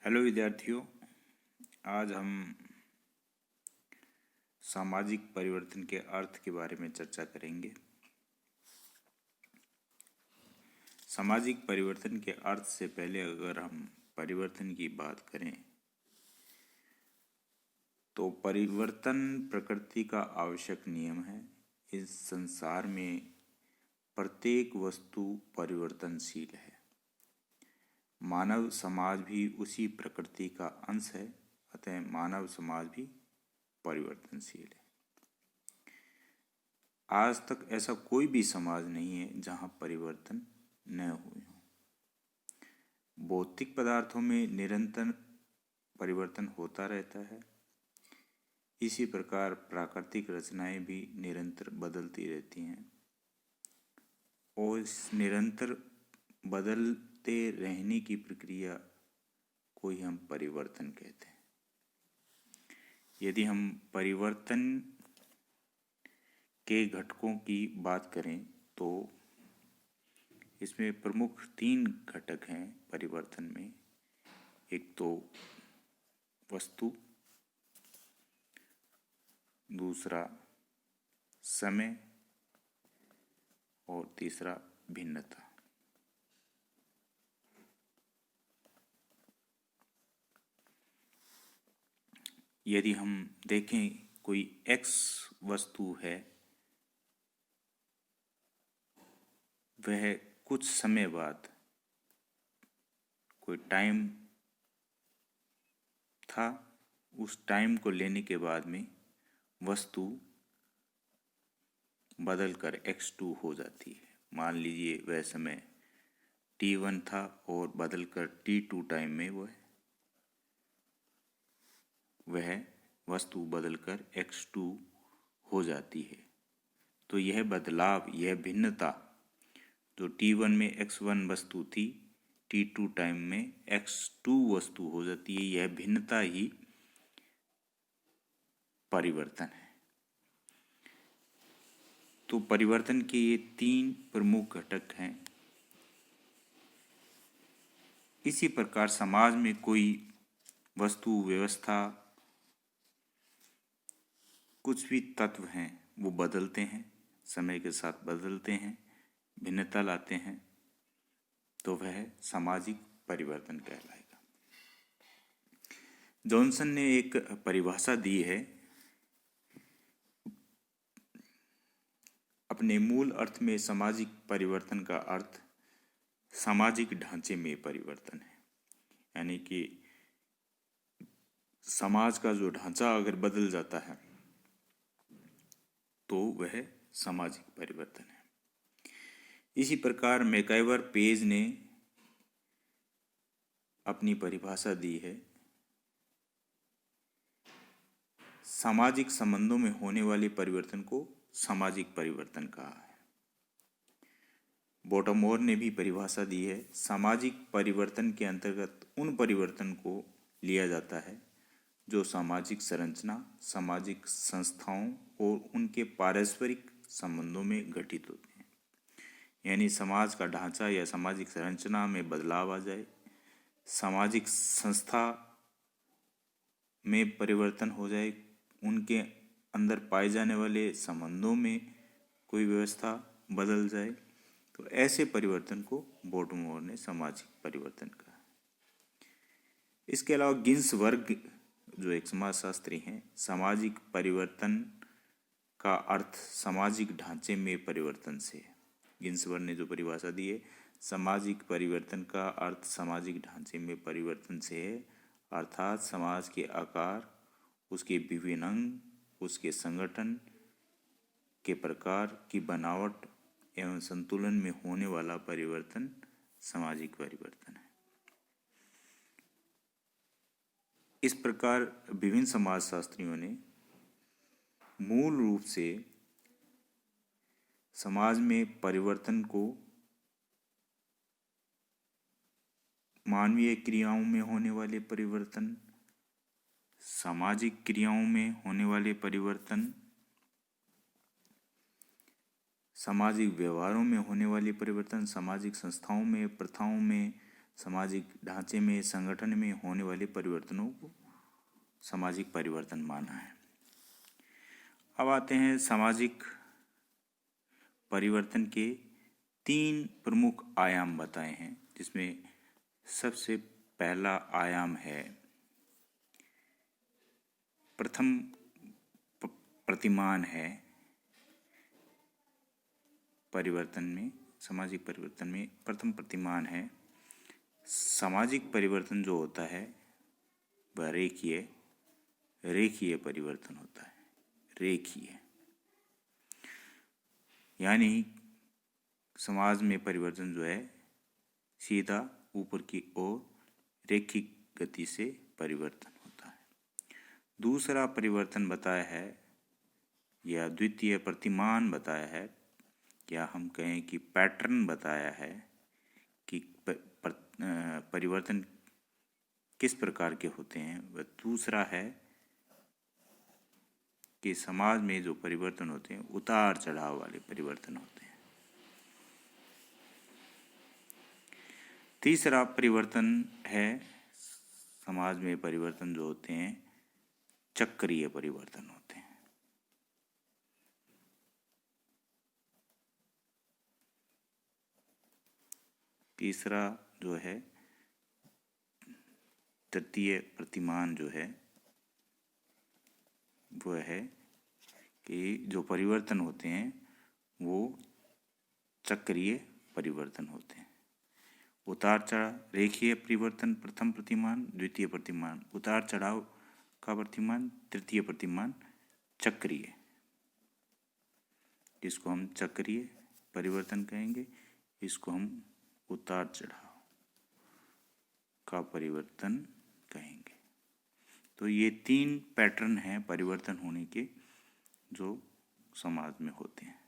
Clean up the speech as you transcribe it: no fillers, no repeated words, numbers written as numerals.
Hello विद्यार्थियों, आज हम सामाजिक परिवर्तन के अर्थ के बारे में चर्चा करेंगे। सामाजिक परिवर्तन के अर्थ से पहले अगर हम परिवर्तन की बात करें तो परिवर्तन प्रकृति का आवश्यक नियम है। इस संसार में प्रत्येक वस्तु परिवर्तनशील है। मानव समाज भी उसी प्रकृति का अंश है, अतः मानव समाज भी परिवर्तनशील है। आज तक ऐसा कोई भी समाज नहीं है जहां परिवर्तन न हुए हो। भौतिक पदार्थों में निरंतर परिवर्तन होता रहता है। इसी प्रकार प्राकृतिक रचनाएं भी निरंतर बदलती रहती हैं और इस निरंतर बदलते रहने की प्रक्रिया को ही हम परिवर्तन कहते हैं। यदि हम परिवर्तन के घटकों की बात करें तो इसमें प्रमुख 3 घटक हैं परिवर्तन में। एक तो वस्तु, दूसरा समय और तीसरा भिन्नता। यदि हम देखें कोई X वस्तु है, वह कुछ समय बाद, कोई टाइम था, उस टाइम को लेने के बाद में वस्तु बदलकर X2 हो जाती है। मान लीजिए वह समय T1 था और बदलकर T2 टाइम में वह वस्तु बदलकर X2 हो जाती है। तो यह बदलाव, यह भिन्नता जो T1 में X1 वस्तु थी, T2 टाइम में X2 वस्तु हो जाती है, यह भिन्नता ही परिवर्तन है। तो परिवर्तन के ये 3 प्रमुख घटक हैं। इसी प्रकार समाज में कोई वस्तु, व्यवस्था, कुछ भी तत्व हैं वो बदलते हैं, समय के साथ बदलते हैं, भिन्नता लाते हैं, तो वह सामाजिक परिवर्तन कहलाएगा। जॉनसन ने एक परिभाषा दी है। अपने मूल अर्थ में सामाजिक परिवर्तन का अर्थ सामाजिक ढांचे में परिवर्तन है। यानी कि समाज का जो ढांचा अगर बदल जाता है तो वह सामाजिक परिवर्तन है। इसी प्रकार मैकाइवर पेज ने अपनी परिभाषा दी है। सामाजिक संबंधों में होने वाले परिवर्तन को सामाजिक परिवर्तन कहा है। बोटमोर ने भी परिभाषा दी है। सामाजिक परिवर्तन के अंतर्गत उन परिवर्तन को लिया जाता है जो सामाजिक संरचना, सामाजिक संस्थाओं और उनके पारस्परिक संबंधों में घटित होते हैं। यानी समाज का ढांचा या सामाजिक संरचना में बदलाव आ जाए, सामाजिक संस्था में परिवर्तन हो जाए, उनके अंदर पाए जाने वाले संबंधों में कोई व्यवस्था बदल जाए, तो ऐसे परिवर्तन को बोटमोर ने सामाजिक परिवर्तन कहा। इसके अलावा गिन्सबर्ग जो एक समाजशास्त्री हैं, सामाजिक परिवर्तन का अर्थ सामाजिक ढांचे में परिवर्तन से है। गिन्सबर्ग ने जो परिभाषा दी है, सामाजिक परिवर्तन का अर्थ सामाजिक ढांचे में परिवर्तन से है, अर्थात समाज के आकार, उसके विभिन्न अंग, उसके संगठन के प्रकार की बनावट एवं संतुलन में होने वाला परिवर्तन सामाजिक परिवर्तन है। इस प्रकार विभिन्न समाजशास्त्रियों ने मूल रूप से समाज में परिवर्तन को मानवीय क्रियाओं में होने वाले परिवर्तन, सामाजिक क्रियाओं में होने वाले परिवर्तन, सामाजिक व्यवहारों में होने वाले परिवर्तन, सामाजिक संस्थाओं में, प्रथाओं में, सामाजिक ढांचे में, संगठन में होने वाले परिवर्तनों को सामाजिक परिवर्तन माना है। अब आते हैं सामाजिक परिवर्तन के 3 प्रमुख आयाम बताए हैं, जिसमें सबसे पहला आयाम है प्रथम प्रतिमान है परिवर्तन में, सामाजिक परिवर्तन में प्रथम प्रतिमान है। सामाजिक परिवर्तन जो होता है वह रेखीय परिवर्तन होता है। रेखीय यानी समाज में परिवर्तन जो है सीधा ऊपर की ओर रेखिक गति से परिवर्तन होता है। दूसरा परिवर्तन बताया है या द्वितीय प्रतिमान बताया है, या हम कहें कि पैटर्न बताया है कि परिवर्तन किस प्रकार के होते हैं। वह दूसरा है कि समाज में जो परिवर्तन होते हैं उतार चढ़ाव वाले परिवर्तन होते हैं। तीसरा परिवर्तन है समाज में परिवर्तन जो होते हैं चक्रीय परिवर्तन होते हैं। तीसरा जो है तृतीय प्रतिमान जो है वो है कि जो परिवर्तन होते हैं वो चक्रीय परिवर्तन होते हैं। उतार चढ़ाव रेखीय परिवर्तन प्रथम प्रतिमान, द्वितीय प्रतिमान उतार चढ़ाव का प्रतिमान, तृतीय प्रतिमान चक्रीय, इसको हम चक्रीय परिवर्तन कहेंगे, इसको हम उतार चढ़ाव का परिवर्तन कहेंगे। तो ये 3 पैटर्न हैं परिवर्तन होने के जो समाज में होते हैं।